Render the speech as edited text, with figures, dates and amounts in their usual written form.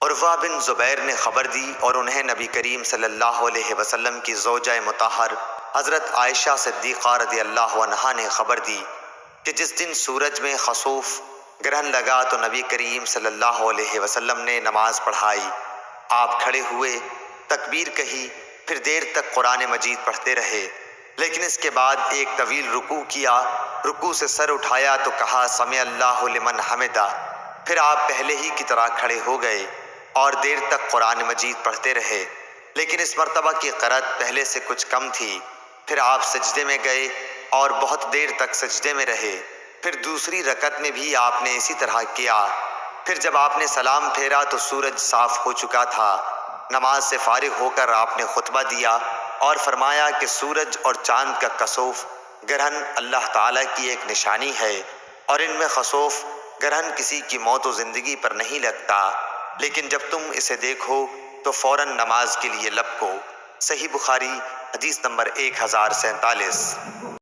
عروہ بن زبیر نے خبر دی اور انہیں نبی کریم صلی اللہ علیہ وسلم کی زوجہ مطہر حضرت عائشہ صدیقہ رضی اللہ عنہا نے خبر دی کہ جس دن سورج میں خسوف گرہن لگا تو نبی کریم صلی اللہ علیہ وسلم نے نماز پڑھائی۔ آپ کھڑے ہوئے، تکبیر کہی، پھر دیر تک قرآن مجید پڑھتے رہے، لیکن اس کے بعد ایک طویل رکوع کیا۔ رکوع سے سر اٹھایا تو کہا سمع اللہ لمن حمدہ، پھر آپ پہلے ہی کی طرح کھڑے ہو گئے اور دیر تک قرآن مجید پڑھتے رہے، لیکن اس مرتبہ کی قرأت پہلے سے کچھ کم تھی۔ پھر آپ سجدے میں گئے اور بہت دیر تک سجدے میں رہے۔ پھر دوسری رکعت میں بھی آپ نے اسی طرح کیا۔ پھر جب آپ نے سلام پھیرا تو سورج صاف ہو چکا تھا۔ نماز سے فارغ ہو کر آپ نے خطبہ دیا اور فرمایا کہ سورج اور چاند کا کسوف گرہن اللہ تعالیٰ کی ایک نشانی ہے، اور ان میں خسوف گرہن کسی کی موت و زندگی پر نہیں لگتا، لیکن جب تم اسے دیکھو تو فوراً نماز کے لیے لپکو۔ صحیح بخاری حدیث نمبر 1047۔